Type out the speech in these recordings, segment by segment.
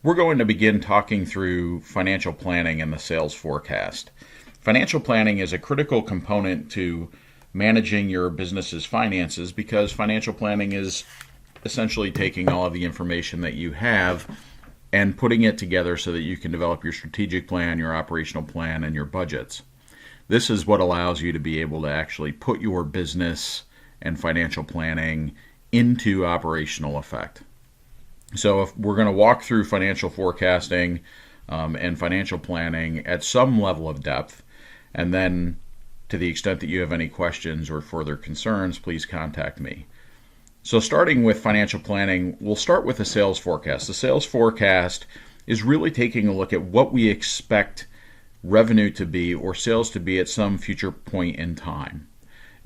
We're going to begin talking through financial planning and the sales forecast. Financial planning is a critical component to managing your business's finances because financial planning is essentially taking all of the information that you have and putting it together so that you can develop your strategic plan, your operational plan, and your budgets. This is what allows you to be able to actually put your business and financial planning into operational effect. So if we're going to walk through financial forecasting and financial planning at some level of depth, and then to the extent that you have any questions or further concerns, please contact me. So starting with financial planning, we'll start with the sales forecast. The sales forecast is really taking a look at what we expect revenue to be or sales to be at some future point in time.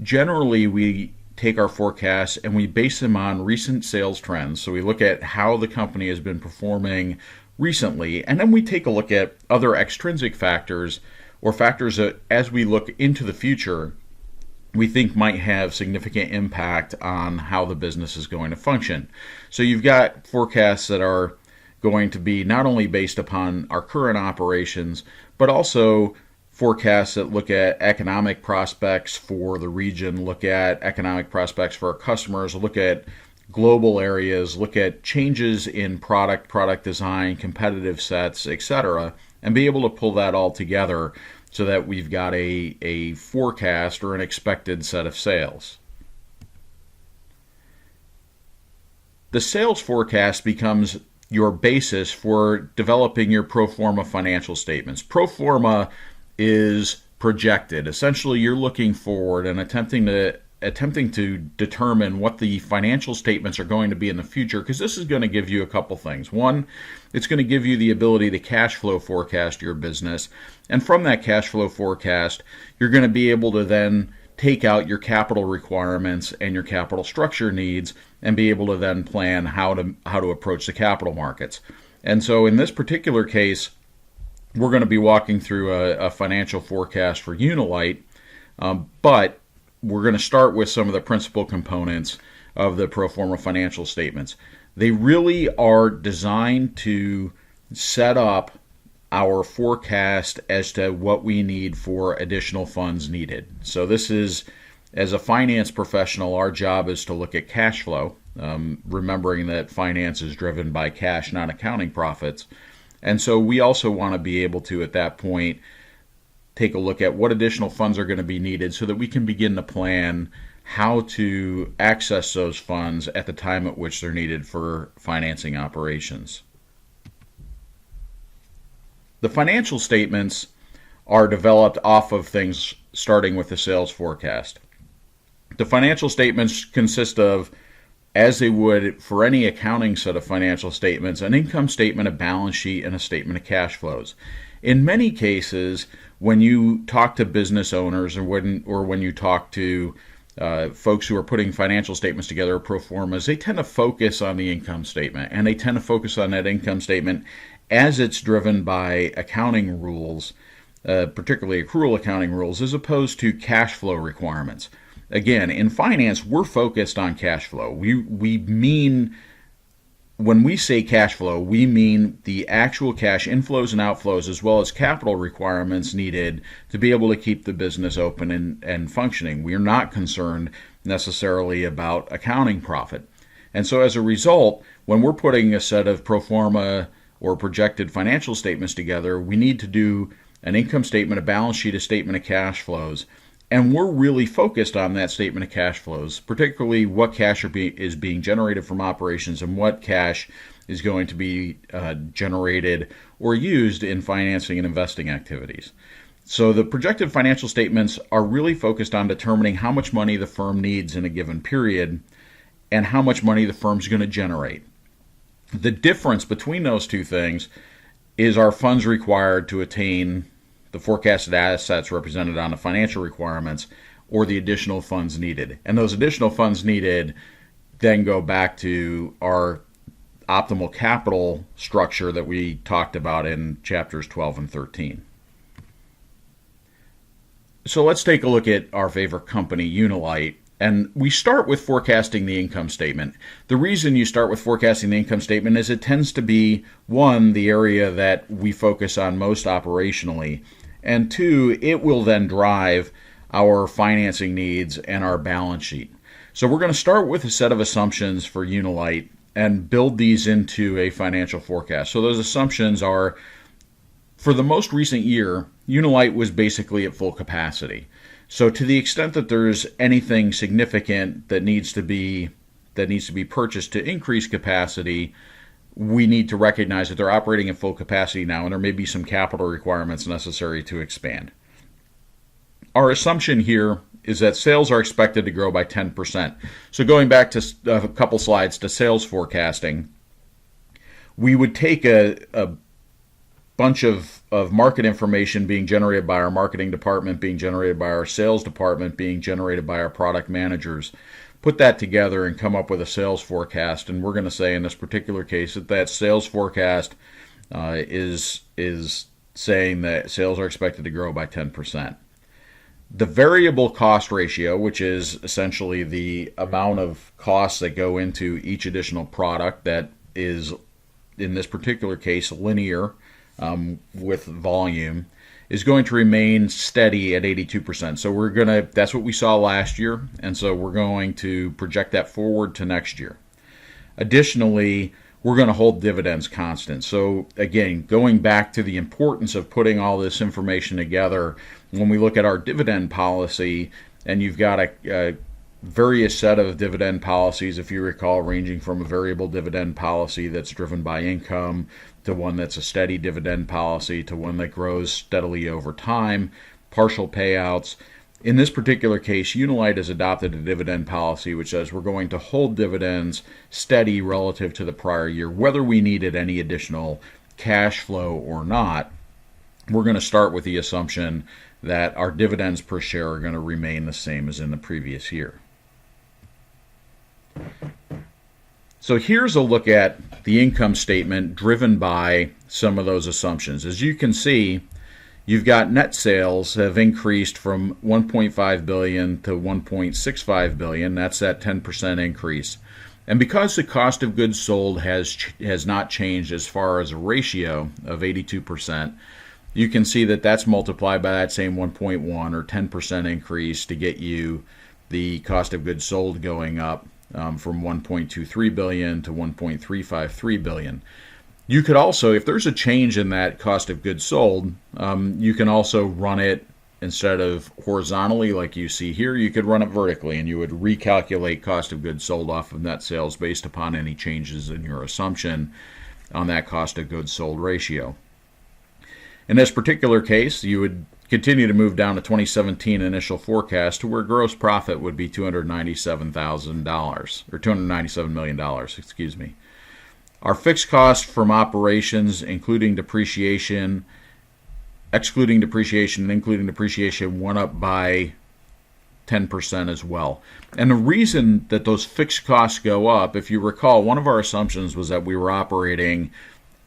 Generally, we take our forecasts and we base them on recent sales trends. So we look at how the company has been performing recently, and then we take a look at other extrinsic factors or factors that, as we look into the future, we think might have significant impact on how the business is going to function. So you've got forecasts that are going to be not only based upon our current operations, but also forecasts that look at economic prospects for the region, look at economic prospects for our customers, look at global areas, look at changes in product design, competitive sets, etc., and be able to pull that all together so that we've got a forecast or an expected set of sales. The sales forecast becomes your basis for developing your pro forma financial statements. Pro forma is projected. Essentially, you're looking forward and attempting to determine what the financial statements are going to be in the future, because this is going to give you a couple things. One, it's going to give you the ability to cash flow forecast your business, and from that cash flow forecast, you're going to be able to then take out your capital requirements and your capital structure needs and be able to then plan how to approach the capital markets. And so in this particular case, we're going to be walking through a financial forecast for Unilite, but we're going to start with some of the principal components of the pro forma financial statements. They really are designed to set up our forecast as to what we need for additional funds needed. So this is, as a finance professional, our job is to look at cash flow, remembering that finance is driven by cash, not accounting profits. And so we also want to be able to, at that point, take a look at what additional funds are going to be needed so that we can begin to plan how to access those funds at the time at which they're needed for financing operations. The financial statements are developed off of things starting with the sales forecast. The financial statements consist of, as they would for any accounting set of financial statements, an income statement, a balance sheet, and a statement of cash flows. In many cases, when you talk to business owners or when you talk to folks who are putting financial statements together, or pro formas, they tend to focus on the income statement, and they tend to focus on that income statement as it's driven by accounting rules, particularly accrual accounting rules, as opposed to cash flow requirements. Again, in finance, we're focused on cash flow. We mean, when we say cash flow, we mean the actual cash inflows and outflows, as well as capital requirements needed to be able to keep the business open and functioning. We are not concerned necessarily about accounting profit. And so as a result, when we're putting a set of pro forma or projected financial statements together, we need to do an income statement, a balance sheet, a statement of cash flows. And we're really focused on that statement of cash flows, particularly what cash is being generated from operations and what cash is going to be generated or used in financing and investing activities. So the projected financial statements are really focused on determining how much money the firm needs in a given period and how much money the firm's going to generate. The difference between those two things is our funds required to attain the forecasted assets represented on the financial requirements, or the additional funds needed. And those additional funds needed then go back to our optimal capital structure that we talked about in chapters 12 and 13. So let's take a look at our favorite company, Unilite, And we start with forecasting the income statement. The reason you start with forecasting the income statement is it tends to be, one, the area that we focus on most operationally, and two, it will then drive our financing needs and our balance sheet. So we're going to start with a set of assumptions for Unilite and build these into a financial forecast. So those assumptions are, for the most recent year, Unilite was basically at full capacity. So to the extent that there's anything significant that needs to be purchased to increase capacity, we need to recognize that they're operating at full capacity now, and there may be some capital requirements necessary to expand. Our assumption here is that sales are expected to grow by 10%. So going back to a couple slides to sales forecasting, we would take a bunch of market information being generated by our marketing department, being generated by our sales department, being generated by our product managers, put that together and come up with a sales forecast. And we're going to say in this particular case that sales forecast is saying that sales are expected to grow by 10%. The variable cost ratio, which is essentially the amount of costs that go into each additional product that is, in this particular case, linear with volume, is going to remain steady at 82%. So that's what we saw last year, and so we're going to project that forward to next year. Additionally, we're going to hold dividends constant. So again, going back to the importance of putting all this information together, when we look at our dividend policy, and you've got a various set of dividend policies, if you recall, ranging from a variable dividend policy that's driven by income to one that's a steady dividend policy to one that grows steadily over time, partial payouts. In this particular case, Unilite has adopted a dividend policy which says we're going to hold dividends steady relative to the prior year, whether we needed any additional cash flow or not. We're going to start with the assumption that our dividends per share are going to remain the same as in the previous year. So here's a look at the income statement driven by some of those assumptions. As you can see, you've got net sales have increased from $1.5 billion to $1.65 billion. That's that 10% increase. And because the cost of goods sold has not changed as far as a ratio of 82%, you can see that that's multiplied by that same 1.1 or 10% increase to get you the cost of goods sold going up from $1.23 billion to $1.353 billion. You could also, if there's a change in that cost of goods sold, you can also run it, instead of horizontally like you see here, you could run it vertically, and you would recalculate cost of goods sold off of net sales based upon any changes in your assumption on that cost of goods sold ratio. In this particular case, you would continue to move down to 2017 initial forecast to where gross profit would be $297,000 or $297 million, excuse me. Our fixed cost from operations, excluding depreciation and including depreciation, went up by 10% as well. And the reason that those fixed costs go up, if you recall, one of our assumptions was that we were operating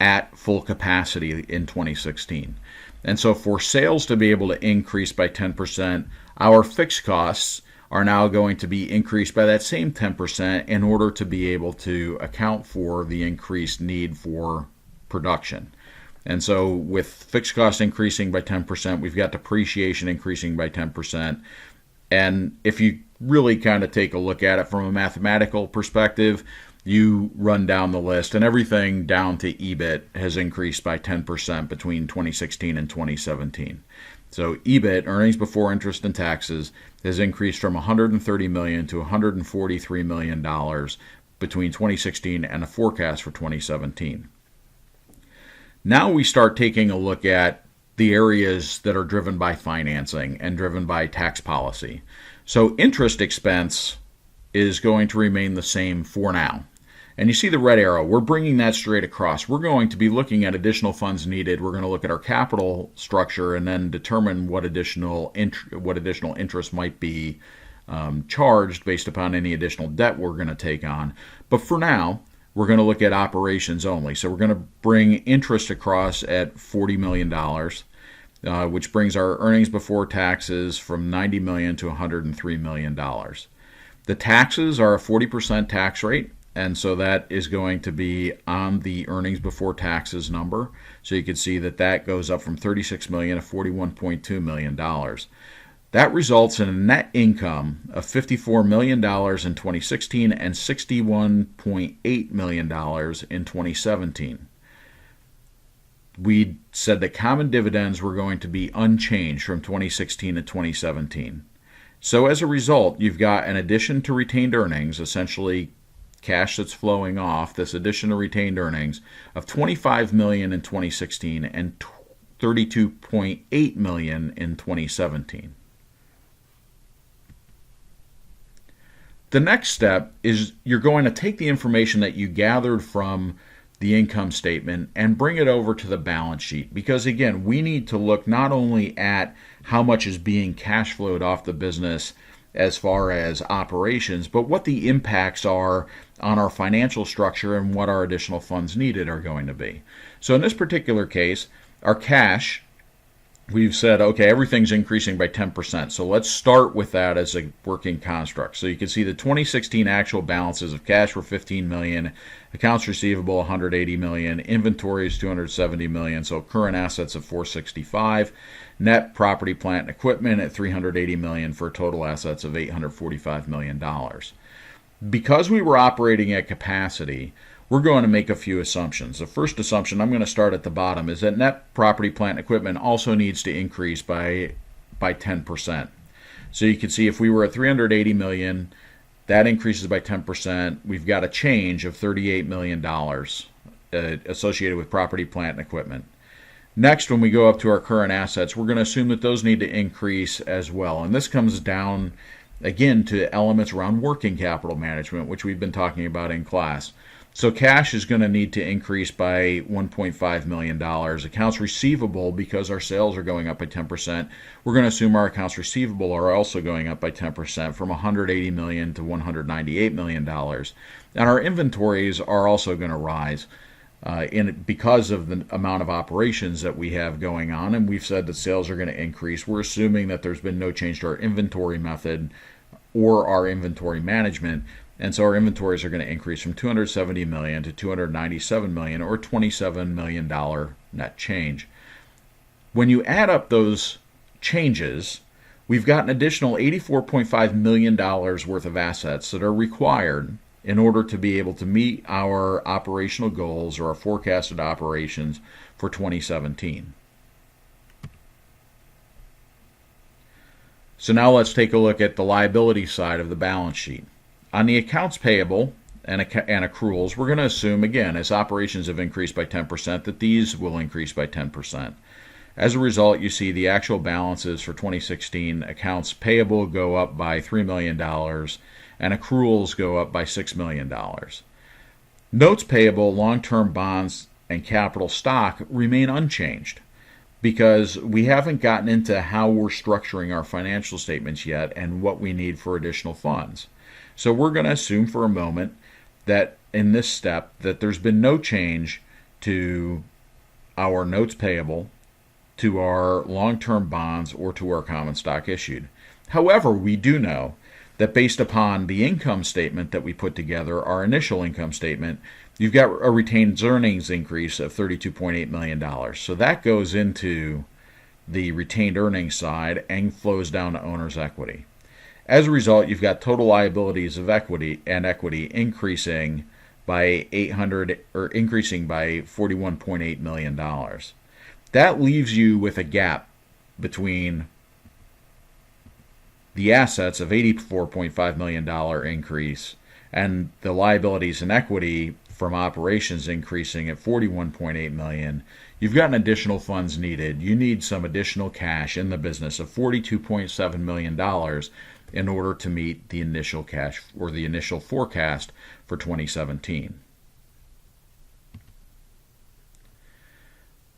at full capacity in 2016. And so for sales to be able to increase by 10%, our fixed costs are now going to be increased by that same 10% in order to be able to account for the increased need for production. And so with fixed costs increasing by 10%, we've got depreciation increasing by 10%. And if you really kind of take a look at it from a mathematical perspective, you run down the list, and everything down to EBIT has increased by 10% between 2016 and 2017. So EBIT, earnings before interest and taxes, has increased from $130 million to $143 million between 2016 and a forecast for 2017. Now we start taking a look at the areas that are driven by financing and driven by tax policy. So interest expense is going to remain the same for now. And you see the red arrow. We're bringing that straight across. We're going to be looking at additional funds needed. We're going to look at our capital structure and then determine what additional interest might be charged based upon any additional debt we're going to take on. But for now, we're going to look at operations only. So we're going to bring interest across at $40 million, which brings our earnings before taxes from $90 million to $103 million. The taxes are a 40% tax rate, and so that is going to be on the earnings before taxes number. So you can see that that goes up from $36 million to $41.2 million. That results in a net income of $54 million in 2016 and $61.8 million in 2017. We said that common dividends were going to be unchanged from 2016 to 2017. So as a result, you've got an addition to retained earnings, essentially cash that's flowing off, this addition to retained earnings of $25 million in 2016 and $32.8 million in 2017. The next step is you're going to take the information that you gathered from the income statement and bring it over to the balance sheet, because again, we need to look not only at how much is being cash flowed off the business as far as operations, but what the impacts are on our financial structure and what our additional funds needed are going to be. So in this particular case, our cash, we've said, okay, everything's increasing by 10%. So let's start with that as a working construct. So you can see the 2016 actual balances of cash were $15 million, accounts receivable $180 million, inventories $270 million, so current assets of $465, net property, plant, and equipment at $380 million for total assets of $845 million. Because we were operating at capacity, we're going to make a few assumptions. The first assumption, I'm going to start at the bottom, is that net property, plant, and equipment also needs to increase by 10%. So you can see if we were at $380 million, that increases by 10%. We've got a change of $38 million associated with property, plant, and equipment. Next, when we go up to our current assets, we're going to assume that those need to increase as well. And this comes down, again, to elements around working capital management, which we've been talking about in class. So cash is going to need to increase by $1.5 million. Accounts receivable, because our sales are going up by 10%, we're going to assume our accounts receivable are also going up by 10% from $180 million to $198 million. And our inventories are also going to rise because of the amount of operations that we have going on. And we've said that sales are going to increase. We're assuming that there's been no change to our inventory method or our inventory management. And so our inventories are going to increase from $270 million to $297 million, or $27 million net change. When you add up those changes, we've got an additional $84.5 million worth of assets that are required in order to be able to meet our operational goals or our forecasted operations for 2017. So now let's take a look at the liability side of the balance sheet. On the accounts payable and accruals, we're going to assume, again, as operations have increased by 10%, that these will increase by 10%. As a result, you see the actual balances for 2016, accounts payable go up by $3 million, and accruals go up by $6 million. Notes payable, long-term bonds, and capital stock remain unchanged, because we haven't gotten into how we're structuring our financial statements yet and what we need for additional funds. So we're going to assume for a moment that in this step that there's been no change to our notes payable, to our long-term bonds, or to our common stock issued. However, we do know that based upon the income statement that we put together, our initial income statement, you've got a retained earnings increase of $32.8 million. So that goes into the retained earnings side and flows down to owner's equity. As a result, you've got total liabilities of equity increasing by $41.8 million. That leaves you with a gap between the assets of $84.5 million increase and the liabilities and equity from operations increasing at $41.8 million. You've got an additional funds needed. You need some additional cash in the business of $42.7 million in order to meet the initial cash or the initial forecast for 2017.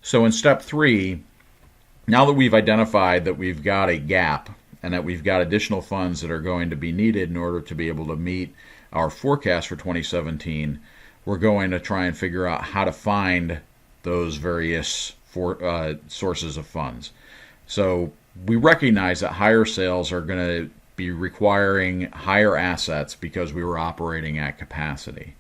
So in step 3, now that we've identified that we've got a gap and that we've got additional funds that are going to be needed in order to be able to meet our forecast for 2017, we're going to try and figure out how to find those various sources of funds. So we recognize that higher sales are going to be requiring higher assets because we were operating at capacity.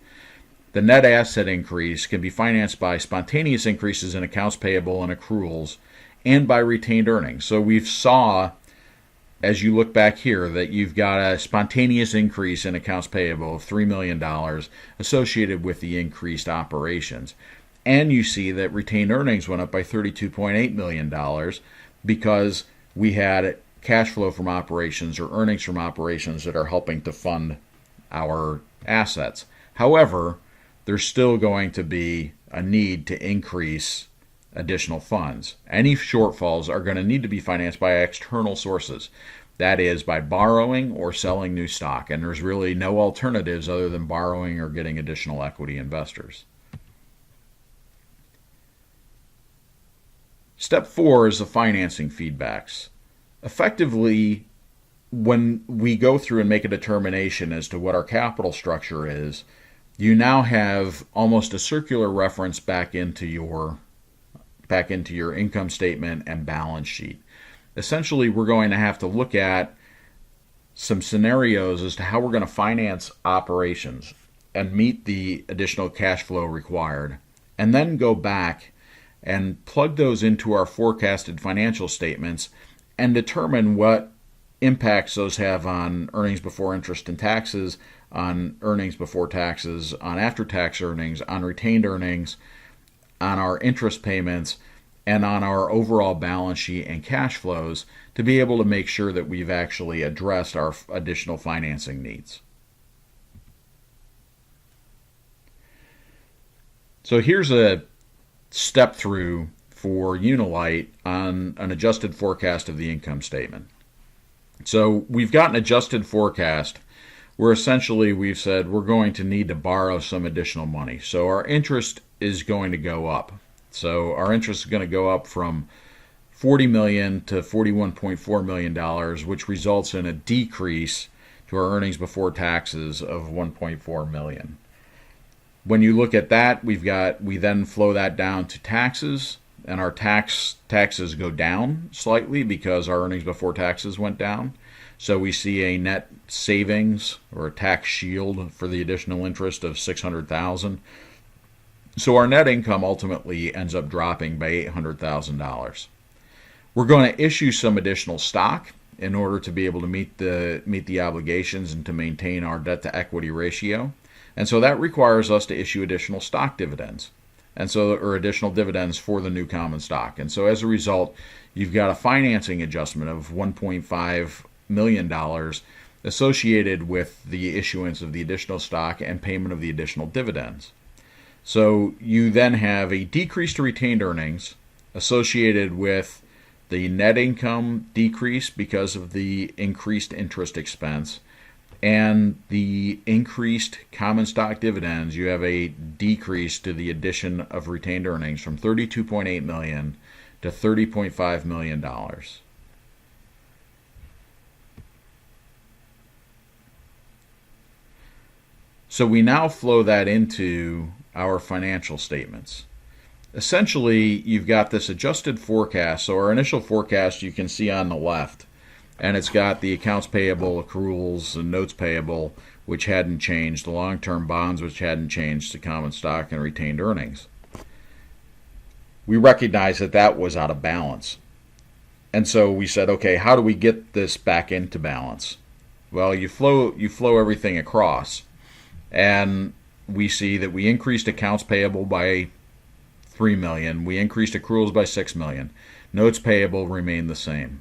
The net asset increase can be financed by spontaneous increases in accounts payable and accruals and by retained earnings. So we've saw, as you look back here, that you've got a spontaneous increase in accounts payable of $3 million associated with the increased operations. And you see that retained earnings went up by $32.8 million because we had cash flow from operations or earnings from operations that are helping to fund our assets. However, there's still going to be a need to increase additional funds. Any shortfalls are going to need to be financed by external sources. That is, by borrowing or selling new stock. And there's really no alternatives other than borrowing or getting additional equity investors. Step 4 is the financing feedbacks. Effectively, when we go through and make a determination as to what our capital structure is, you now have almost a circular reference back into your income statement and balance sheet. Essentially, we're going to have to look at some scenarios as to how we're going to finance operations and meet the additional cash flow required, and then go back and plug those into our forecasted financial statements and determine what impacts those have on earnings before interest and taxes, on earnings before taxes, on after-tax earnings, on retained earnings, on our interest payments, and on our overall balance sheet and cash flows to be able to make sure that we've actually addressed our additional financing needs. So here's a step through for Unilite on an adjusted forecast of the income statement. So we've got an adjusted forecast where essentially we've said we're going to need to borrow some additional money. So our interest is going to go up. So our interest is going to go up from $40 million to $41.4 million, which results in a decrease to our earnings before taxes of $1.4 million. When you look at that, we then flow that down to taxes, and our taxes go down slightly because our earnings before taxes went down. So we see a net savings or a tax shield for the additional interest of $600,000. So our net income ultimately ends up dropping by $800,000. We're going to issue some additional stock in order to be able to meet the obligations and to maintain our debt to equity ratio. And so that requires us to issue additional stock dividends. Or additional dividends for the new common stock. And so as a result, you've got a financing adjustment of $1.5 million associated with the issuance of the additional stock and payment of the additional dividends. So you then have a decrease to retained earnings associated with the net income decrease because of the increased interest expense and the increased common stock dividends. You have a decrease to the addition of retained earnings from $32.8 million to $30.5 million. So we now flow that into our financial statements. Essentially, you've got this adjusted forecast. So our initial forecast you can see on the left, and it's got the accounts payable, accruals, and notes payable, which hadn't changed, the long-term bonds, which hadn't changed, to common stock and retained earnings. We recognize that that was out of balance. And so we said, okay, how do we get this back into balance? Well, you flow everything across, and we see that we increased accounts payable by $3 million. We increased accruals by $6 million. Notes payable remained the same.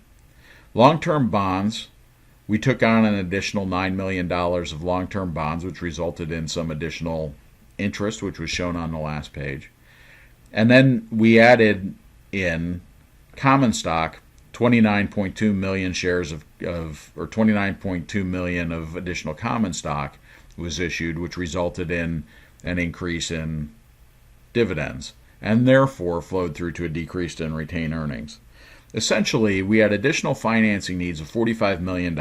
Long-term bonds, we took on an additional $9 million of long-term bonds, which resulted in some additional interest, which was shown on the last page. And then we added in common stock 29.2 million shares or 29.2 million of additional common stock was issued, which resulted in an increase in dividends and therefore flowed through to a decrease in retained earnings. Essentially, we had additional financing needs of $45 million,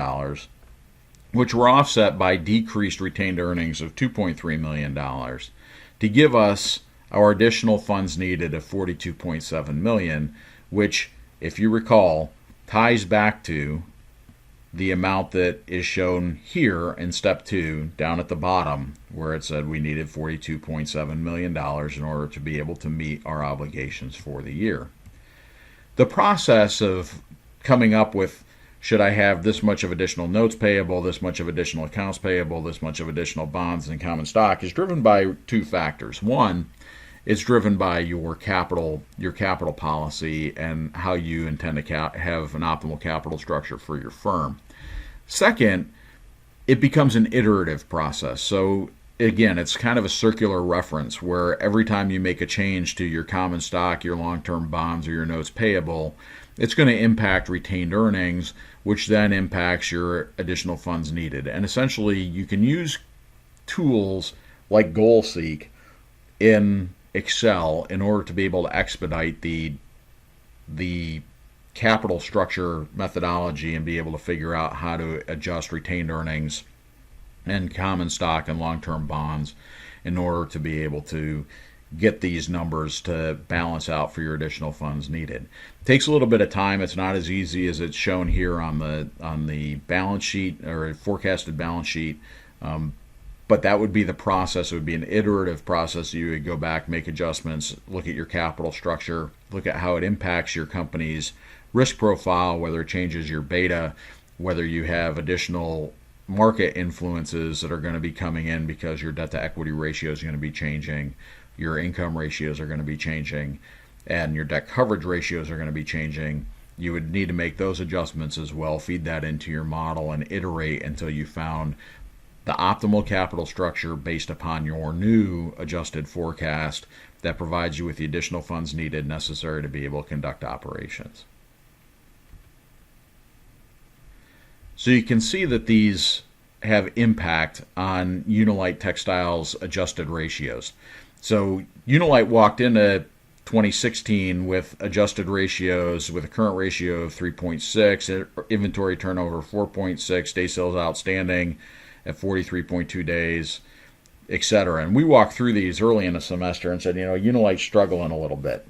which were offset by decreased retained earnings of $2.3 million to give us our additional funds needed of $42.7 million, which, if you recall, ties back to the amount that is shown here in step 2 down at the bottom where it said we needed $42.7 million in order to be able to meet our obligations for the year. The process of coming up with, should I have this much of additional notes payable, this much of additional accounts payable, this much of additional bonds and common stock, is driven by two factors. One, it's driven by your capital policy and how you intend to have an optimal capital structure for your firm. Second, it becomes an iterative process. So again, it's kind of a circular reference where every time you make a change to your common stock, your long-term bonds, or your notes payable, it's going to impact retained earnings, which then impacts your additional funds needed. And essentially, you can use tools like GoalSeek in Excel in order to be able to expedite the capital structure methodology and be able to figure out how to adjust retained earnings and common stock and long-term bonds in order to be able to get these numbers to balance out for your additional funds needed. It takes a little bit of time. It's not as easy as it's shown here on the balance sheet or forecasted balance sheet. But that would be the process. It would be an iterative process. You would go back, make adjustments, look at your capital structure, look at how it impacts your company's risk profile, whether it changes your beta, whether you have additional market influences that are going to be coming in because your debt to equity ratio is going to be changing, your income ratios are going to be changing, and your debt coverage ratios are going to be changing. You would need to make those adjustments as well, feed that into your model, and iterate until you found the optimal capital structure based upon your new adjusted forecast that provides you with the additional funds needed necessary to be able to conduct operations. So you can see that these have impact on Unilite Textiles' adjusted ratios. So Unilite walked into 2016 with adjusted ratios with a current ratio of 3.6, inventory turnover 4.6, day sales outstanding at 43.2 days, etc. And we walked through these early in the semester and said, Unilite's struggling a little bit.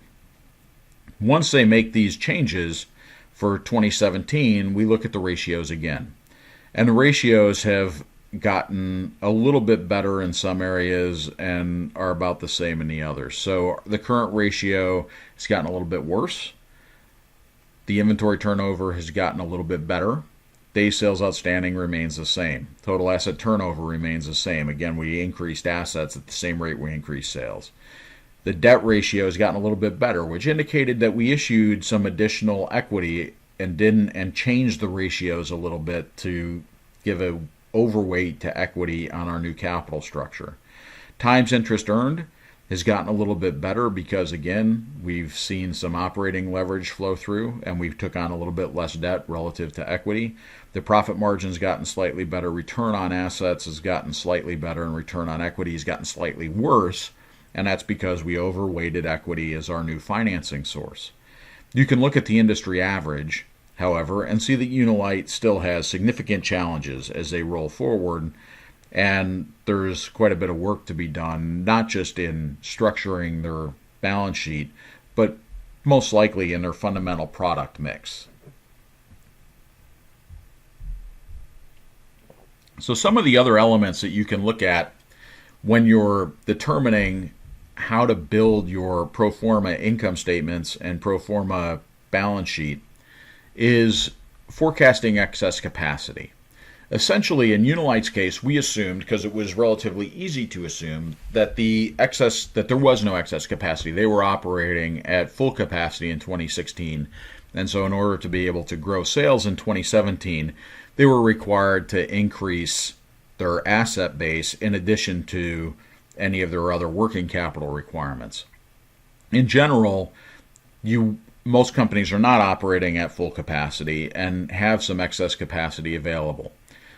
Once they make these changes for 2017, we look at the ratios again. And the ratios have gotten a little bit better in some areas and are about the same in the others. So the current ratio has gotten a little bit worse. The inventory turnover has gotten a little bit better. Day sales outstanding remains the same. Total asset turnover remains the same. Again, we increased assets at the same rate we increased sales. The debt ratio has gotten a little bit better, which indicated that we issued some additional equity and changed the ratios a little bit to give a overweight to equity on our new capital structure. Times interest earned has gotten a little bit better because, again, we've seen some operating leverage flow through and we've took on a little bit less debt relative to equity. The profit margin's gotten slightly better. Return on assets has gotten slightly better, and return on equity has gotten slightly worse, and that's because we overweighted equity as our new financing source. You can look at the industry average, however, and see that Unilite still has significant challenges as they roll forward, and there's quite a bit of work to be done, not just in structuring their balance sheet, but most likely in their fundamental product mix. So some of the other elements that you can look at when you're determining how to build your pro forma income statements and pro forma balance sheet is forecasting excess capacity. Essentially, in Unilite's case, we assumed, because it was relatively easy to assume, that there was no excess capacity. They were operating at full capacity in 2016, and so in order to be able to grow sales in 2017, they were required to increase their asset base in addition to any of their other working capital requirements. In general, most companies are not operating at full capacity and have some excess capacity available.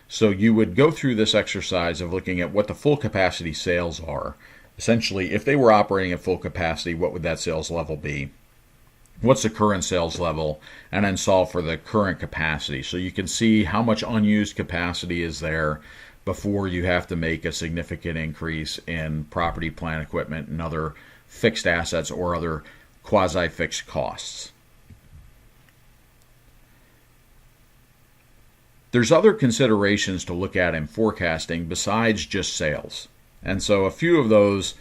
So you would go through this exercise of looking at what the full capacity sales are. Essentially, if they were operating at full capacity, what would that sales level be? What's the current sales level? And then solve for the current capacity. So you can see how much unused capacity is there before you have to make a significant increase in property, plant, equipment, and other fixed assets or other quasi-fixed costs. There's other considerations to look at in forecasting besides just sales. And so a few of those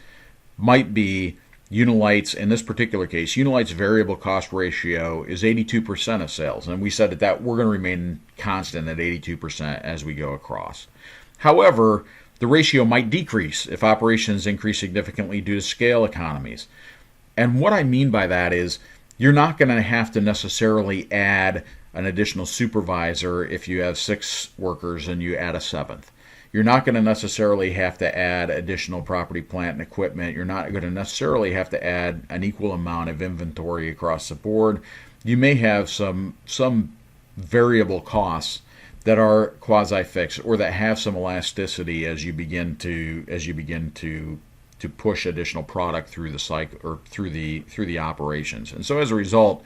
might be Unilite's, in this particular case, Unilite's variable cost ratio is 82% of sales. And we said that we're going to remain constant at 82% as we go across. However, the ratio might decrease if operations increase significantly due to scale economies. And what I mean by that is you're not going to have to necessarily add an additional supervisor if you have 6 workers and you add a 7th. You're not going to necessarily have to add additional property, plant, and equipment. You're not going to necessarily have to add an equal amount of inventory across the board. You may have some variable costs that are quasi-fixed or that have some elasticity as you begin to push additional product through the cycle or through the operations. And so as a result,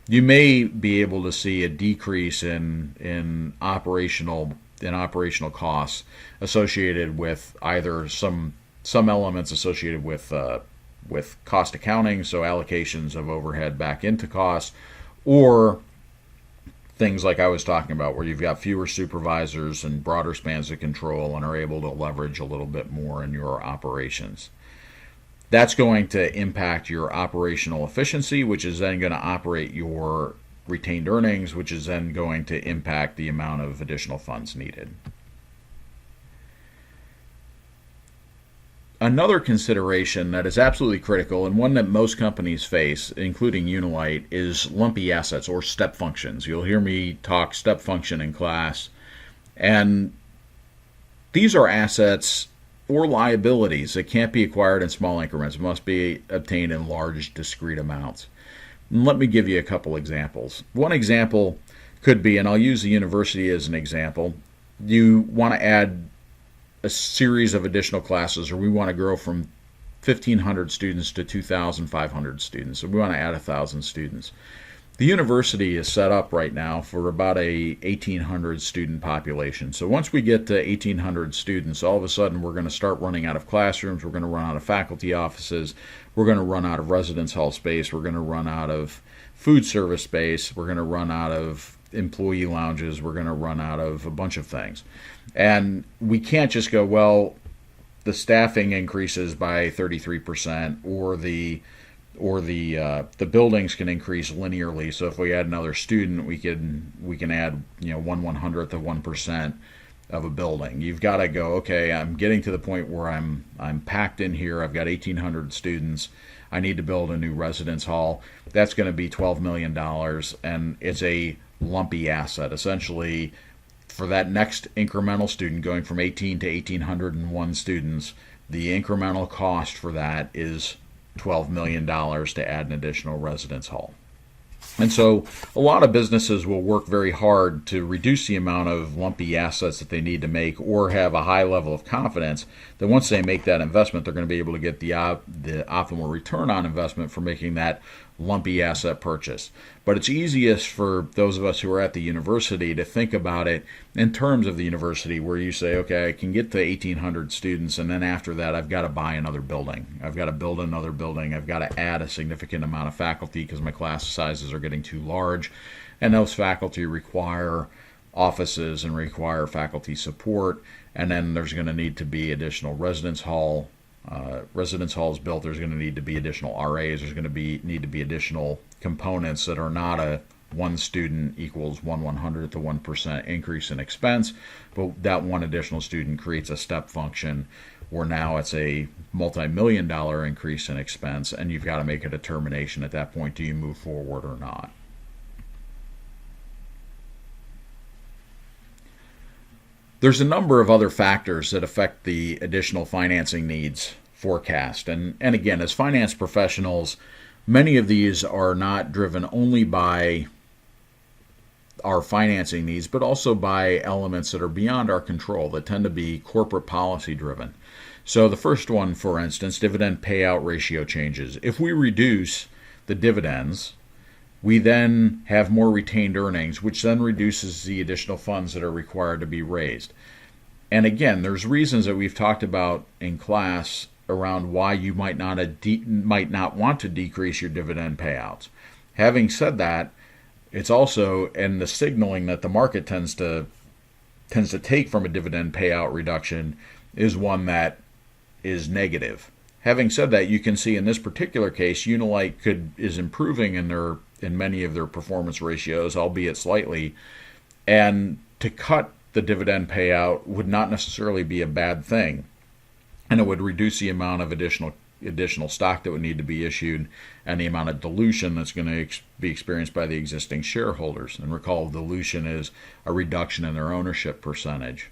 you may be able to see a decrease in operational costs associated with either some elements associated with cost accounting, so allocations of overhead back into costs, or things like I was talking about where you've got fewer supervisors and broader spans of control and are able to leverage a little bit more in your operations. That's going to impact your operational efficiency, which is then going to operate your retained earnings, which is then going to impact the amount of additional funds needed. Another consideration that is absolutely critical and one that most companies face, including Unilite, is lumpy assets or step functions. You'll hear me talk step function in class. And these are assets or liabilities that can't be acquired in small increments, must be obtained in large discrete amounts. And let me give you a couple examples. One example could be, and I'll use the university as an example, you want to add a series of additional classes, or we want to grow from 1,500 students to 2,500 students, so we want to add 1,000 students. The university is set up right now for about a 1,800 student population. So once we get to 1,800 students, all of a sudden we're going to start running out of classrooms, we're going to run out of faculty offices, we're going to run out of residence hall space, we're going to run out of food service space, we're going to run out of employee lounges, we're going to run out of a bunch of things. And we can't just go, well, the staffing increases by 33%, or the buildings can increase linearly. So if we add another student, we can add 1/100th of 1% of a building. You've got to go, okay, I'm getting to the point where I'm packed in here. I've got 1,800 students. I need to build a new residence hall. That's going to be $12 million, and it's a lumpy asset. Essentially, for that next incremental student going from 18 to 1,801 students, the incremental cost for that is $12 million to add an additional residence hall. And so a lot of businesses will work very hard to reduce the amount of lumpy assets that they need to make, or have a high level of confidence that once they make that investment, they're going to be able to get the optimal return on investment for making that lumpy asset purchase. But it's easiest for those of us who are at the university to think about it in terms of the university, where you say, okay, I can get to 1,800 students, and then after that I've got to buy another building. I've got to build another building. I've got to add a significant amount of faculty because my class sizes are getting too large, and those faculty require offices and require faculty support, and then there's going to need to be additional residence halls built. There's going to need to be additional RAs. There's going to need to be additional components that are not a one student equals 1/100th of 1% increase in expense, but that one additional student creates a step function where now it's a multi-million-dollar increase in expense, and you've got to make a determination at that point: do you move forward or not? There's a number of other factors that affect the additional financing needs forecast. And again, as finance professionals, many of these are not driven only by our financing needs, but also by elements that are beyond our control, that tend to be corporate policy driven. So the first one, for instance, dividend payout ratio changes. If we reduce the dividends, we then have more retained earnings, which then reduces the additional funds that are required to be raised. And again, there's reasons that we've talked about in class around why you might not want to decrease your dividend payouts. Having said that, it's also in the signaling that the market tends to tends to take from a dividend payout reduction is one that is negative. Having said that, you can see in this particular case, Unilite is improving in many of their performance ratios, albeit slightly, and to cut the dividend payout would not necessarily be a bad thing, and it would reduce the amount of additional stock that would need to be issued and the amount of dilution that's going to be experienced by the existing shareholders. And recall, dilution is a reduction in their ownership percentage.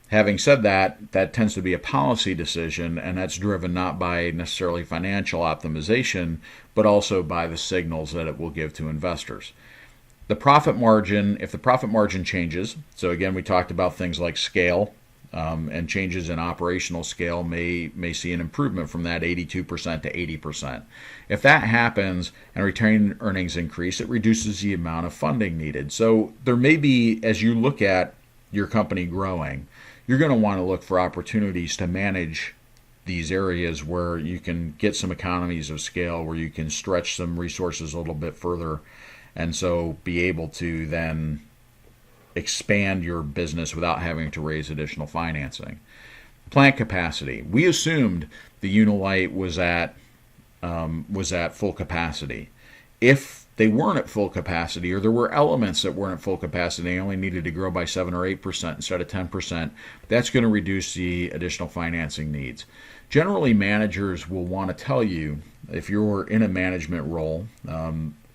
Having said that, that tends to be a policy decision, and that's driven not by necessarily financial optimization, but also by the signals that it will give to investors. The profit margin, if the profit margin changes, so again, we talked about things like scale, and changes in operational scale may see an improvement from that 82% to 80%. If that happens and retained earnings increase, it reduces the amount of funding needed. So there may be, as you look at your company growing, you're going to want to look for opportunities to manage these areas where you can get some economies of scale, where you can stretch some resources a little bit further, and so be able to then expand your business without having to raise additional financing. Plant capacity. We assumed the Unilite was at full capacity. If they weren't at full capacity, or there were elements that weren't at full capacity, they only needed to grow by 7 or 8% instead of 10%, that's going to reduce the additional financing needs. Generally, managers will want to tell you, if you're in a management role,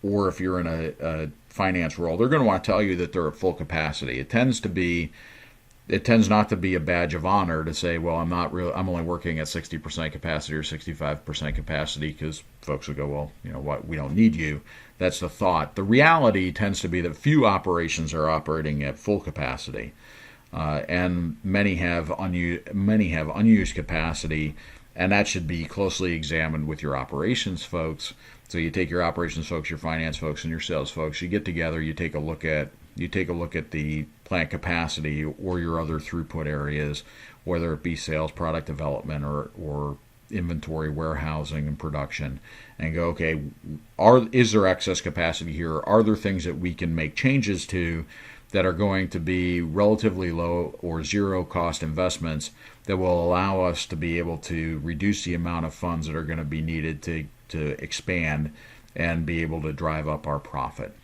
or if you're in a finance role, they're going to want to tell you that they're at full capacity. It tends not to be a badge of honor to say, well, I'm only working at 60% capacity or 65% capacity, because folks will go, well, you know what, we don't need you. That's the thought. The reality tends to be that few operations are operating at full capacity, and many have unused capacity, and that should be closely examined with your operations folks. So you take your operations folks, your finance folks, and your sales folks. You get together. You take a look at the plant capacity or your other throughput areas, whether it be sales, product development, or inventory, warehousing, and production, and go, okay, is there excess capacity here? Are there things that we can make changes to that are going to be relatively low or zero cost investments that will allow us to be able to reduce the amount of funds that are going to be needed to expand and be able to drive up our profit?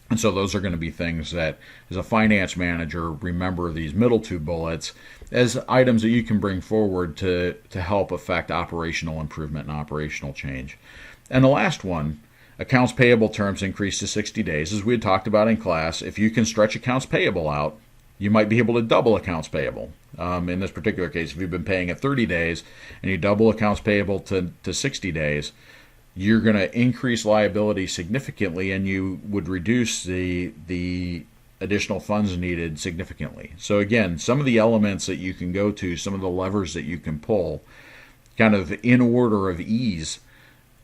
And so those are going to be things that, as a finance manager, remember these middle two bullets as items that you can bring forward to help affect operational improvement and operational change. And the last one, accounts payable terms increase to 60 days. As we had talked about in class, if you can stretch accounts payable out, you might be able to double accounts payable. In this particular case, if you've been paying at 30 days and you double accounts payable to 60 days, you're going to increase liability significantly, and you would reduce the additional funds needed significantly. So again, some of the elements that you can go to, some of the levers that you can pull, kind of in order of ease,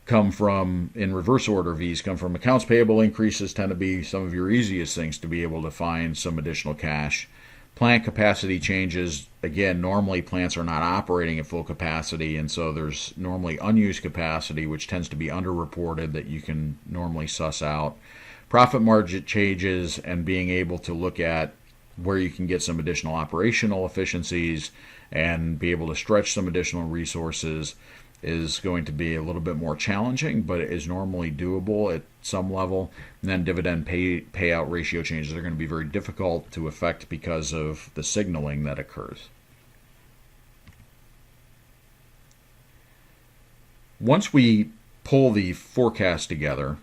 in reverse order of ease, come from accounts payable increases. Tend to be some of your easiest things to be able to find some additional cash. Plant capacity changes, again, normally plants are not operating at full capacity, and so there's normally unused capacity, which tends to be underreported, that you can normally suss out. Profit margin changes, and being able to look at where you can get some additional operational efficiencies and be able to stretch some additional resources is going to be a little bit more challenging, but it is normally doable at some level. And then dividend payout ratio changes are going to be very difficult to affect because of the signaling that occurs. Once we pull the forecast together,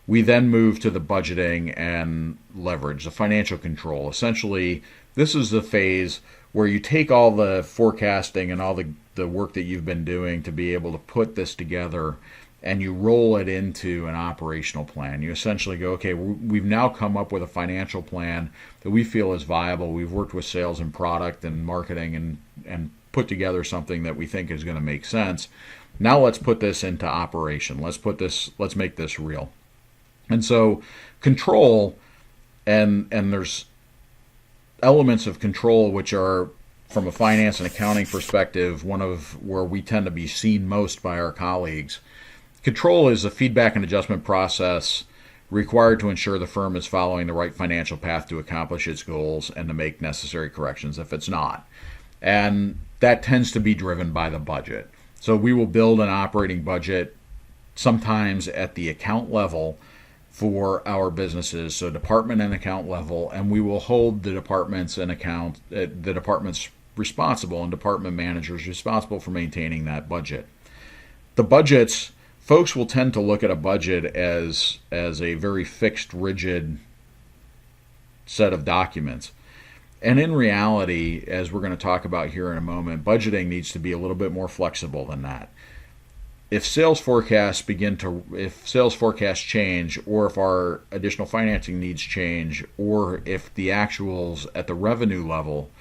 we then move to the budgeting and leverage, the financial control. Essentially, this is the phase where you take all the forecasting and all the work that you've been doing to be able to put this together, and you roll it into an operational plan. You essentially go, okay, we've now come up with a financial plan that we feel is viable. We've worked with sales and product and marketing and put together something that we think is going to make sense. Now let's put this into operation. Let's make this real. And so control, and there's elements of control which are, from a finance and accounting perspective, one of where we tend to be seen most by our colleagues. Control is a feedback and adjustment process required to ensure the firm is following the right financial path to accomplish its goals and to make necessary corrections if it's not. And that tends to be driven by the budget. So we will build an operating budget sometimes at the account level for our businesses, so department and account level, and we will hold the departments responsible and department managers responsible for maintaining that budget. The budgets, folks will tend to look at a budget as a very fixed, rigid set of documents. And in reality, as we're going to talk about here in a moment, budgeting needs to be a little bit more flexible than that. If sales forecasts change, or if our additional financing needs change, or if the actuals at the revenue level,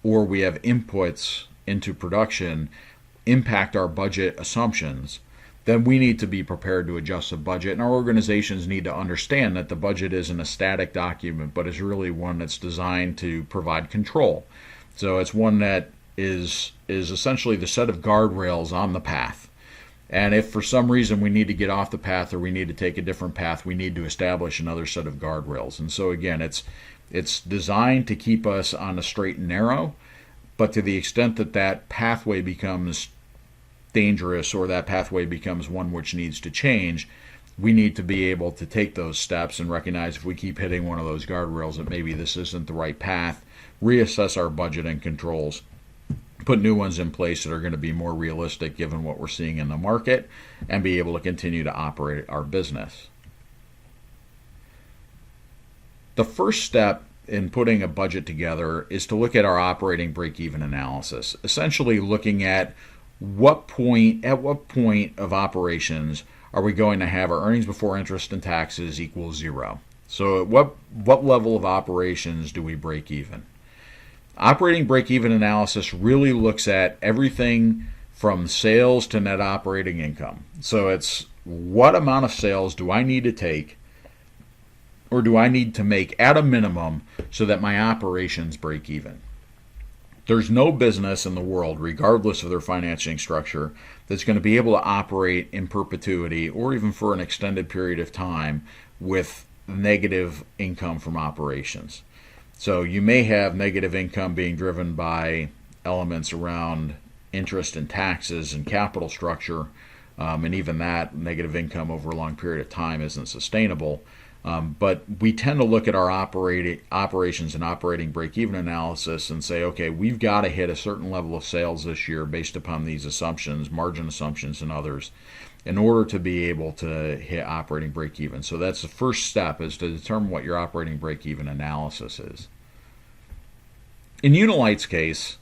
or we have inputs into production impact our budget assumptions, then we need to be prepared to adjust the budget. And our organizations need to understand that the budget isn't a static document, but is really one that's designed to provide control. So it's one that is essentially the set of guardrails on the path. And if for some reason we need to get off the path or we need to take a different path, we need to establish another set of guardrails. And so again, it's designed to keep us on the straight and narrow, but to the extent that that pathway becomes dangerous or that pathway becomes one which needs to change, we need to be able to take those steps and recognize if we keep hitting one of those guardrails that maybe this isn't the right path, reassess our budget and controls, put new ones in place that are going to be more realistic given what we're seeing in the market, and be able to continue to operate our business. The first step in putting a budget together is to look at our operating break-even analysis, essentially looking at at what point of operations are we going to have our earnings before interest and taxes equal zero. So at what level of operations do we break even? Operating break-even analysis really looks at everything from sales to net operating income. So it's what amount of sales do I need to take, or do I need to make at a minimum so that my operations break even? There's no business in the world, regardless of their financing structure, that's going to be able to operate in perpetuity or even for an extended period of time with negative income from operations. So you may have negative income being driven by elements around interest and taxes and capital structure, and even that negative income over a long period of time isn't sustainable. But we tend to look at our operations and operating break-even analysis and say, okay, we've got to hit a certain level of sales this year based upon these assumptions, margin assumptions and others, in order to be able to hit operating break-even. So that's the first step, is to determine what your operating break-even analysis is. In Unilite's case,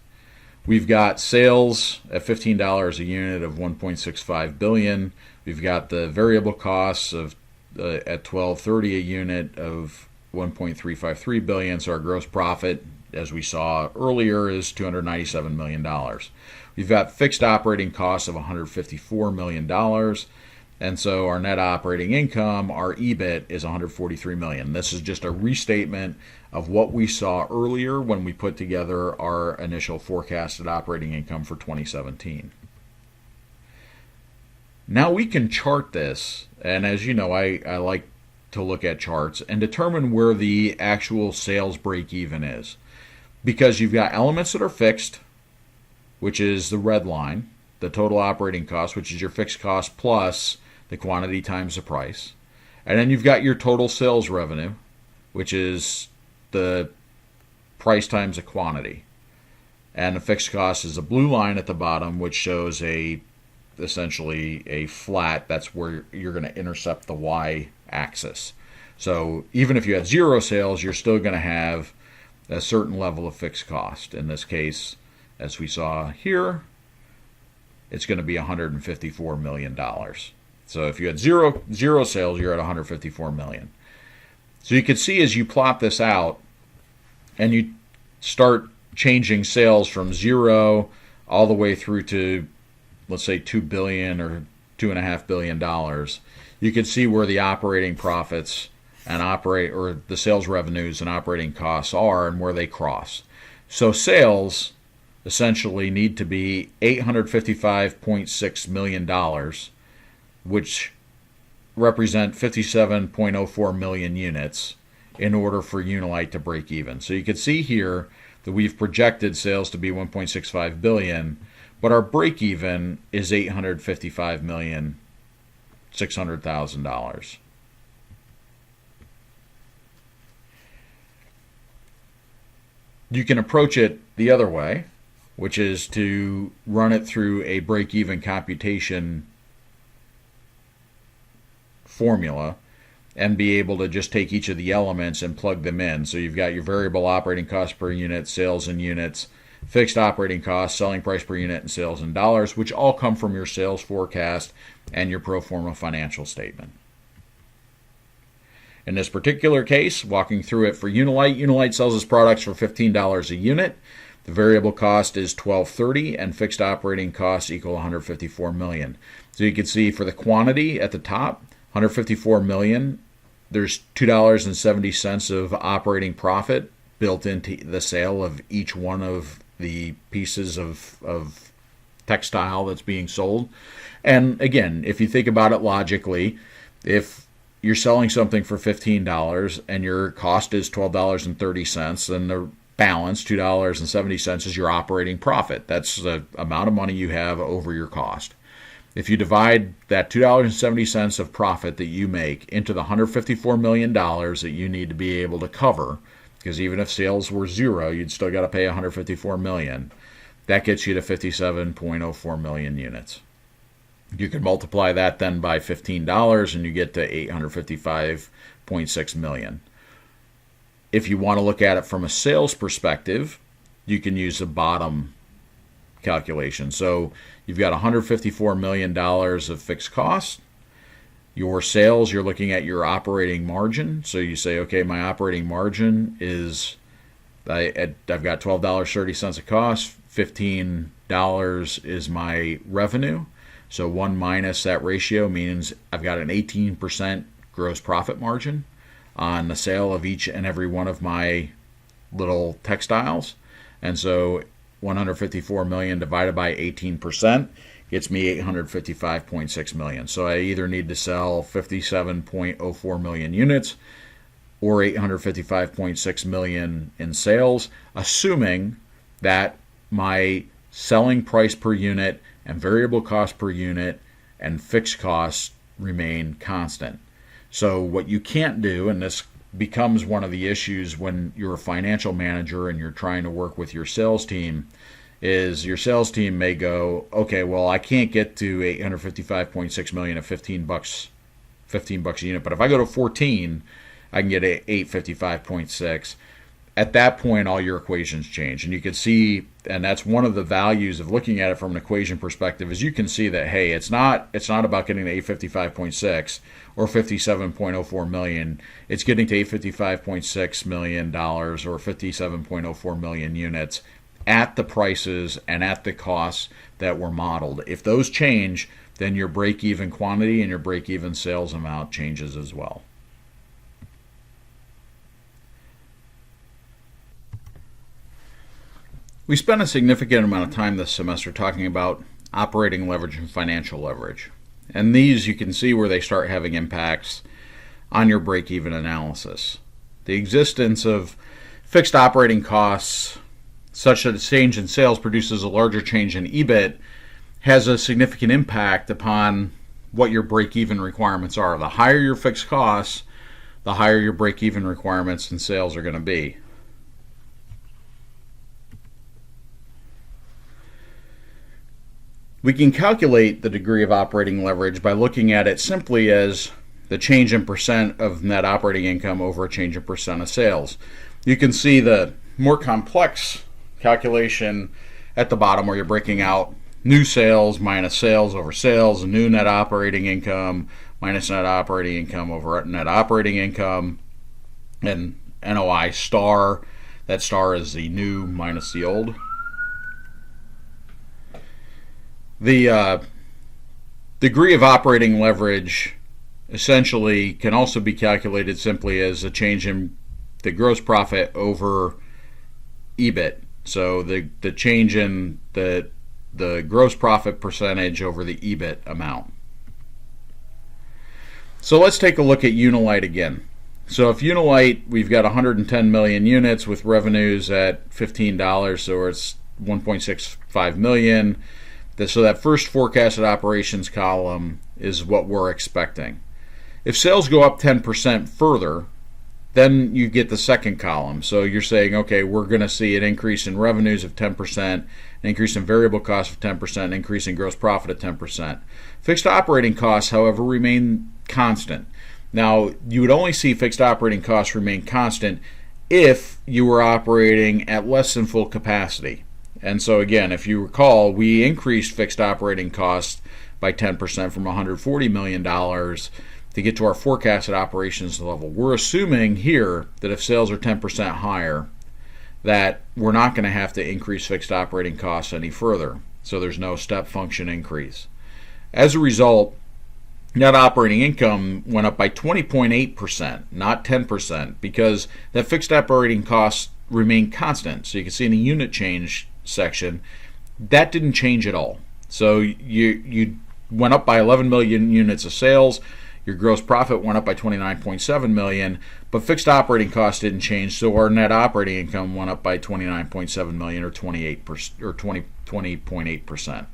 we've got sales at $15 a unit of $1.65 billion. We've got the variable costs of at $12.30 a unit of $1.353 billion. So our gross profit, as we saw earlier, is $297 million. We've got fixed operating costs of $154 million. And so our net operating income, our EBIT, is $143 million. This is just a restatement of what we saw earlier when we put together our initial forecasted operating income for 2017. Now we can chart this, and as you know, I like to look at charts and determine where the actual sales break even is. Because you've got elements that are fixed, which is the red line, the total operating cost, which is your fixed cost plus the quantity times the price. And then you've got your total sales revenue, which is the price times the quantity. And the fixed cost is the blue line at the bottom, which shows essentially a flat. That's where you're going to intercept the y-axis. So even if you had zero sales, you're still going to have a certain level of fixed cost. In this case, as we saw here, it's going to be $154 million. So if you had zero sales, you're at $154 million. So you can see as you plot this out and you start changing sales from zero all the way through to, let's say, $2 billion or $2.5 billion, you can see where the operating profits and the sales revenues and operating costs are and where they cross. So sales essentially need to be $855.6 million, which represent 57.04 million units in order for Unilite to break even. So you can see here that we've projected sales to be 1.65 billion, but our break even is $855,600,000. You can approach it the other way, which is to run it through a break-even computation formula and be able to just take each of the elements and plug them in. So you've got your variable operating cost per unit, sales in units, fixed operating costs, selling price per unit, and sales in dollars, which all come from your sales forecast and your pro forma financial statement. In this particular case, walking through it for Unilite, Unilite sells its products for $15 a unit. The variable cost is $12.30 and fixed operating costs equal $154 million. So you can see for the quantity at the top, $154 million, there's $2.70 of operating profit built into the sale of each one of the pieces of textile that's being sold. And again, if you think about it logically, if you're selling something for $15 and your cost is $12.30, then the balance, $2.70, is your operating profit. That's the amount of money you have over your cost. If you divide that $2.70 of profit that you make into the $154 million that you need to be able to cover, because even if sales were zero, you'd still got to pay $154 million, that gets you to 57.04 million units. You can multiply that then by $15 and you get to $855.6 million. If you want to look at it from a sales perspective, you can use the bottom calculation. So you've got $154 million of fixed costs. Your sales, you're looking at your operating margin. So you say, okay, my operating margin is, I've got $12.30 of cost, $15 is my revenue. So 1 minus that ratio means I've got an 18% gross profit margin on the sale of each and every one of my little textiles. And so 154 million divided by 18% gets me 855.6 million. So I either need to sell 57.04 million units or 855.6 million in sales, assuming that my selling price per unit and variable cost per unit and fixed costs remain constant. So what you can't do, and this becomes one of the issues when you're a financial manager and you're trying to work with your sales team, is your sales team may go, okay, well, I can't get to 855.6 million at $15 a unit, but if I go to 14, I can get 855.6. At that point, all your equations change. And you can see, and that's one of the values of looking at it from an equation perspective, is you can see that, hey, it's not about getting to 855.6 or 57.04 million. It's getting to $855.6 million or 57.04 million units at the prices and at the costs that were modeled. If those change, then your break-even quantity and your break-even sales amount changes as well. We spent a significant amount of time this semester talking about operating leverage and financial leverage. And these you can see where they start having impacts on your break-even analysis. The existence of fixed operating costs, such that a change in sales produces a larger change in EBIT, has a significant impact upon what your break-even requirements are. The higher your fixed costs, the higher your break-even requirements and sales are going to be. We can calculate the degree of operating leverage by looking at it simply as the change in percent of net operating income over a change in percent of sales. You can see the more complex calculation at the bottom where you're breaking out new sales minus sales over sales, new net operating income minus net operating income over net operating income, and NOI star. That star is the new minus the old. The degree of operating leverage essentially can also be calculated simply as a change in the gross profit over EBIT. So the change in the gross profit percentage over the EBIT amount. So let's take a look at Unilite again. So if Unilite, we've got 110 million units with revenues at $15, so it's 1.65 million. So that first forecasted operations column is what we're expecting. If sales go up 10% further, then you get the second column. So you're saying, okay, we're going to see an increase in revenues of 10%, an increase in variable costs of 10%, an increase in gross profit of 10%. Fixed operating costs, however, remain constant. Now, you would only see fixed operating costs remain constant if you were operating at less than full capacity. And so again, if you recall, we increased fixed operating costs by 10% from $140 million to get to our forecasted operations level. We're assuming here that if sales are 10% higher, that we're not going to have to increase fixed operating costs any further. So there's no step function increase. As a result, net operating income went up by 20.8%, not 10%, because that fixed operating costs remain constant. So you can see in the unit change section, that didn't change at all. So you went up by 11 million units of sales. Your gross profit went up by 29.7 million, but fixed operating costs didn't change. So our net operating income went up by 29.7 million, or 28% or 20.8%.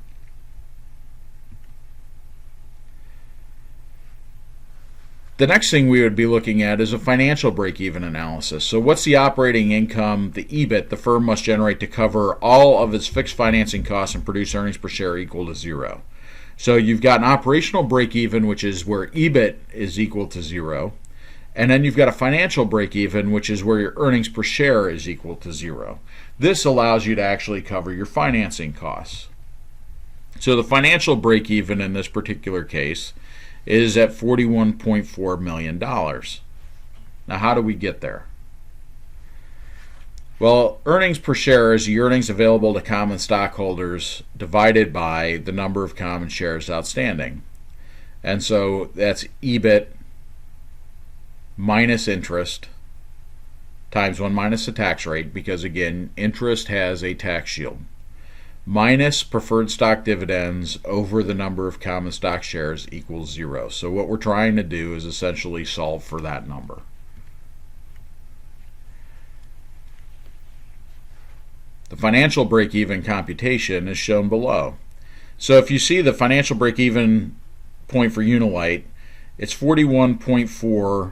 The next thing we would be looking at is a financial break-even analysis. So what's the operating income, the EBIT, the firm must generate to cover all of its fixed financing costs and produce earnings per share equal to zero? So you've got an operational break-even, which is where EBIT is equal to zero. And then you've got a financial break-even, which is where your earnings per share is equal to zero. This allows you to actually cover your financing costs. So the financial break-even in this particular case is at $41.4 million. Now, how do we get there? Well, earnings per share is the earnings available to common stockholders divided by the number of common shares outstanding. And so that's EBIT minus interest times 1 minus the tax rate, because again, interest has a tax shield, minus preferred stock dividends over the number of common stock shares equals 0. So what we're trying to do is essentially solve for that number. The financial break-even computation is shown below. So if you see the financial break-even point for Unilite, it's 41.4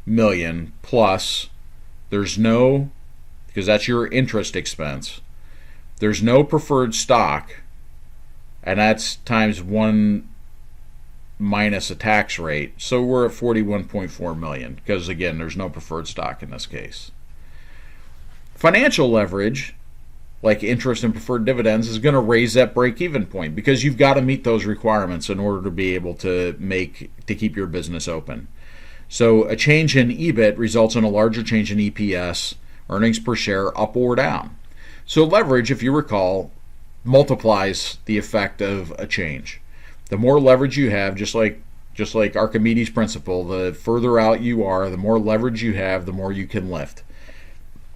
million plus, there's no, because that's your interest expense, there's no preferred stock, and that's times 1 minus a tax rate. So we're at 41.4 million, because again, there's no preferred stock in this case. Financial leverage, like interest and preferred dividends, is going to raise that break-even point, because you've got to meet those requirements in order to be able to keep your business open. So a change in EBIT results in a larger change in EPS, earnings per share, up or down. So leverage, if you recall, multiplies the effect of a change. The more leverage you have, just like Archimedes' principle, the further out you are, the more leverage you have, the more you can lift.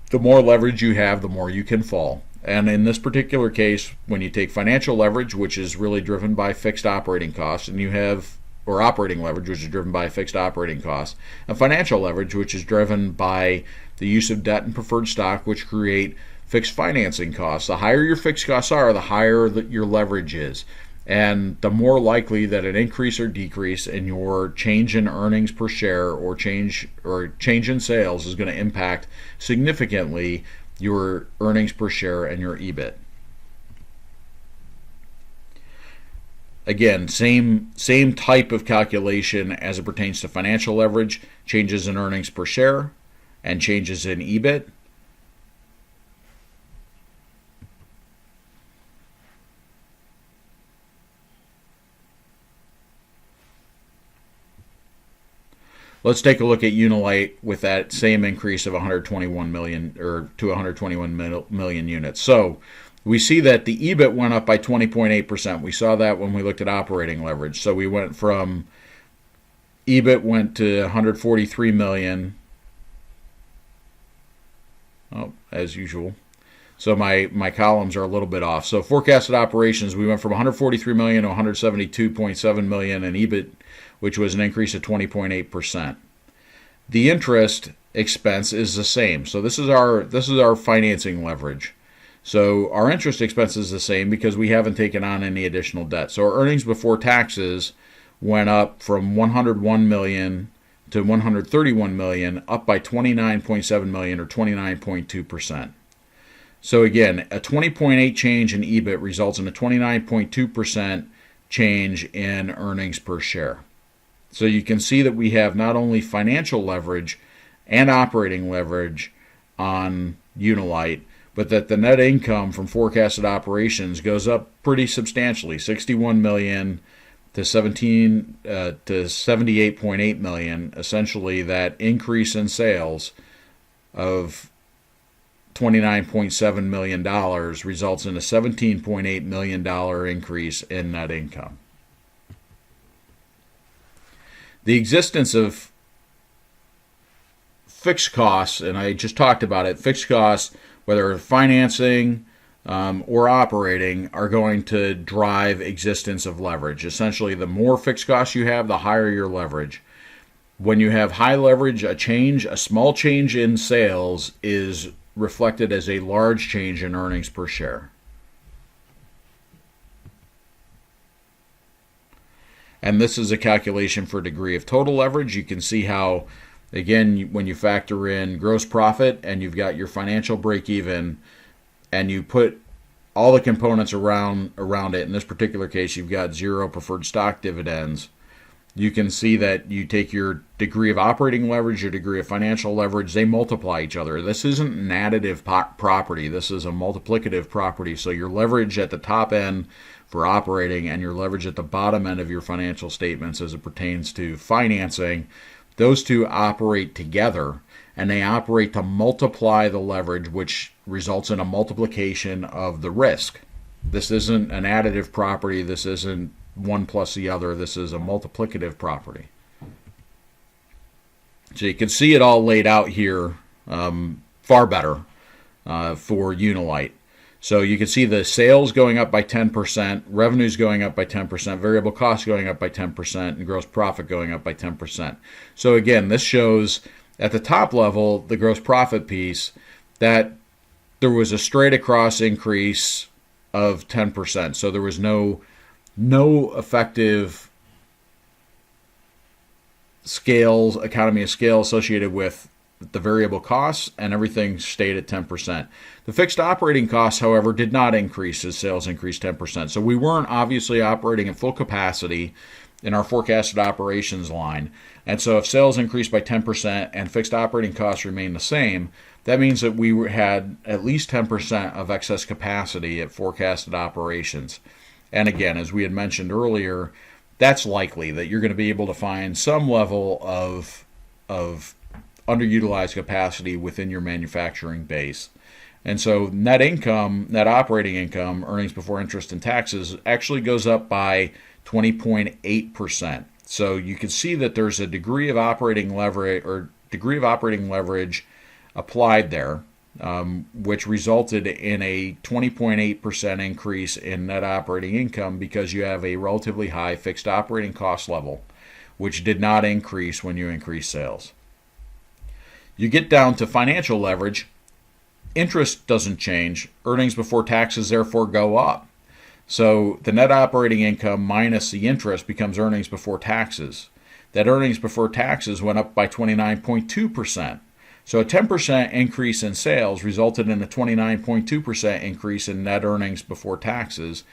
The more leverage you have, the more you can fall. And in this particular case, when you take financial leverage, which is really driven by fixed operating costs, and you have, or operating leverage, which is driven by fixed operating costs, and financial leverage, which is driven by the use of debt and preferred stock, which create fixed financing costs. The higher your fixed costs are, the higher your leverage is. And the more likely that an increase or decrease in your change in earnings per share or change in sales is going to impact significantly your earnings per share and your EBIT. Again, same type of calculation as it pertains to financial leverage, changes in earnings per share and changes in EBIT. Let's take a look at Unilite with that same increase of 121 million, or to 121 million units. So we see that the EBIT went up by 20.8%. We saw that when we looked at operating leverage. So we went from, EBIT went to 143 million, as usual. So my columns are a little bit off. So forecasted operations, we went from 143 million to 172.7 million in EBIT, which was an increase of 20.8%. The interest expense is the same. So this is our financing leverage. So our interest expense is the same because we haven't taken on any additional debt. So our earnings before taxes went up from 101 million to 131 million, up by 29.7 million or 29.2%. So again, a 20.8 change in EBIT results in a 29.2% change in earnings per share. So you can see that we have not only financial leverage and operating leverage on Unilite, but that the net income from forecasted operations goes up pretty substantially, 61 million to 78.8 million. Essentially, that increase in sales of $29.7 million results in a $17.8 million increase in net income. The existence of fixed costs, and I just talked about it, fixed costs, whether financing or operating, are going to drive existence of leverage. Essentially, the more fixed costs you have, the higher your leverage. When you have high leverage, a small change in sales is reflected as a large change in earnings per share. And this is a calculation for degree of total leverage. You can see how, again, when you factor in gross profit and you've got your financial break even and you put all the components around it, in this particular case, you've got 0 preferred stock dividends, you can see that you take your degree of operating leverage, your degree of financial leverage, they multiply each other. This isn't an additive property. This is a multiplicative property. So your leverage at the top end for operating and your leverage at the bottom end of your financial statements as it pertains to financing, those two operate together, and they operate to multiply the leverage, which results in a multiplication of the risk. This isn't an additive property. This isn't one plus the other. This is a multiplicative property. So you can see it all laid out here far better for Unilite. So you can see the sales going up by 10%, revenues going up by 10%, variable costs going up by 10%, and gross profit going up by 10%. So again, this shows at the top level, the gross profit piece, that there was a straight across increase of 10%. So there was no effective economy of scale associated with the variable costs, and everything stayed at 10%. The fixed operating costs, however, did not increase as sales increased 10%. So we weren't obviously operating at full capacity in our forecasted operations line. And so if sales increased by 10% and fixed operating costs remained the same, that means that we had at least 10% of excess capacity at forecasted operations. And again, as we had mentioned earlier, that's likely that you're going to be able to find some level of underutilized capacity within your manufacturing base. And so net operating income, earnings before interest and taxes, actually goes up by 20.8%. So you can see that there's a degree of operating leverage applied there, which resulted in a 20.8% increase in net operating income because you have a relatively high fixed operating cost level, which did not increase when you increase sales. You get down to financial leverage, interest doesn't change, earnings before taxes therefore go up. So the net operating income minus the interest becomes earnings before taxes. That earnings before taxes went up by 29.2%. So a 10% increase in sales resulted in a 29.2% increase in net earnings before taxes.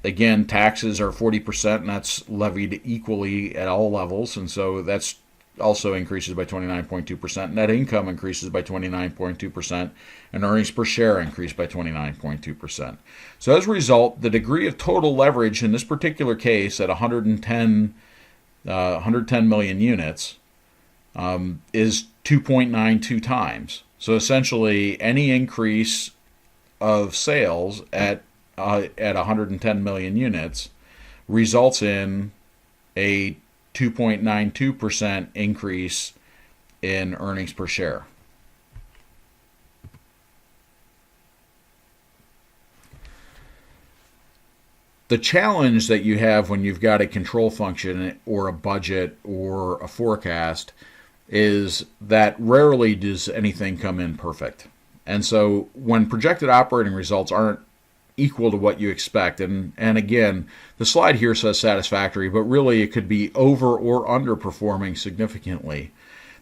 Again, taxes are 40%, and that's levied equally at all levels, and so that's also increases by 29.2%. Net income increases by 29.2%, and earnings per share increased by 29.2%. So as a result, the degree of total leverage in this particular case at 110 million units is 2.92 times. So essentially, any increase of sales at 110 million units results in a 2.92% increase in earnings per share. The challenge that you have when you've got a control function or a budget or a forecast is that rarely does anything come in perfect. And so when projected operating results aren't equal to what you expect, and again, the slide here says satisfactory, but really it could be over or underperforming significantly,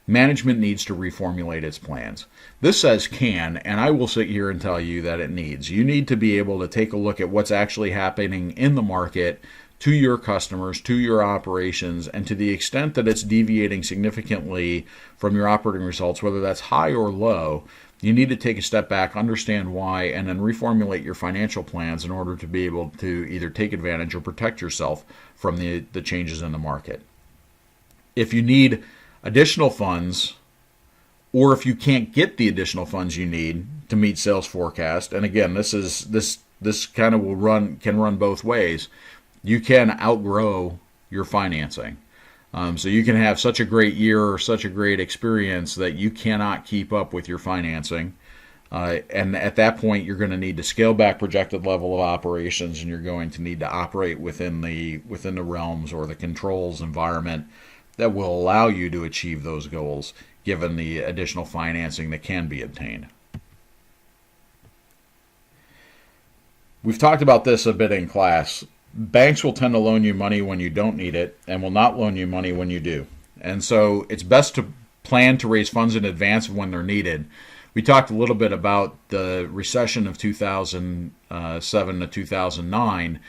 management needs to reformulate its plans. This says can, and I will sit here and tell you that it needs. You need to be able to take a look at what's actually happening in the market to your customers, to your operations, and to the extent that it's deviating significantly from your operating results, whether that's high or low, you need to take a step back, understand why, and then reformulate your financial plans in order to be able to either take advantage or protect yourself from the changes in the market. If you need additional funds, or if you can't get the additional funds you need to meet sales forecast, and again, this kind of can run both ways. You can outgrow your financing. So you can have such a great year or such a great experience that you cannot keep up with your financing. And at that point, you're going to need to scale back projected level of operations, and you're going to need to operate within the realms or the controls environment that will allow you to achieve those goals, given the additional financing that can be obtained. We've talked about this a bit in class. Banks will tend to loan you money when you don't need it and will not loan you money when you do. And so it's best to plan to raise funds in advance of when they're needed. We talked a little bit about the recession of 2007 to 2009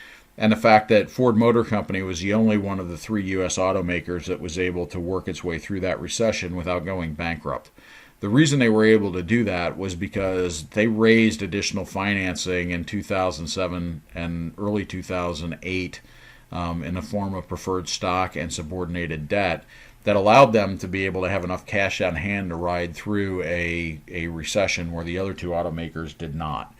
and the fact that Ford Motor Company was the only one of the 3 U.S. automakers that was able to work its way through that recession without going bankrupt. The reason they were able to do that was because they raised additional financing in 2007 and early 2008 in the form of preferred stock and subordinated debt that allowed them to be able to have enough cash on hand to ride through a recession where the other 2 automakers did not.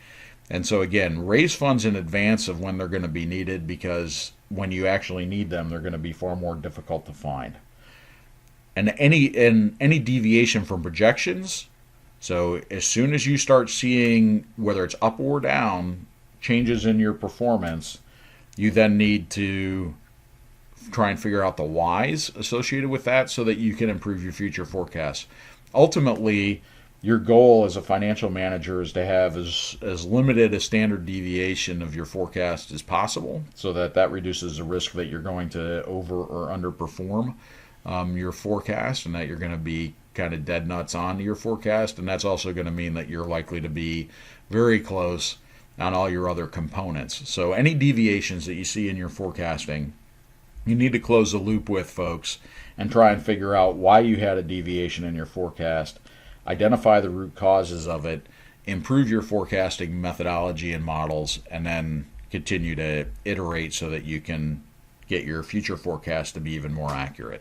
And so again, raise funds in advance of when they're going to be needed, because when you actually need them, they're going to be far more difficult to find. And any deviation from projections, so as soon as you start seeing, whether it's up or down, changes in your performance, you then need to try and figure out the whys associated with that so that you can improve your future forecasts. Ultimately, your goal as a financial manager is to have as limited a standard deviation of your forecast as possible, so that reduces the risk that you're going to over or underperform your forecast, and that you're going to be kind of dead nuts on your forecast. And that's also going to mean that you're likely to be very close on all your other components. So any deviations that you see in your forecasting, you need to close the loop with, folks, and try and figure out why you had a deviation in your forecast, identify the root causes of it, improve your forecasting methodology and models, and then continue to iterate so that you can get your future forecast to be even more accurate.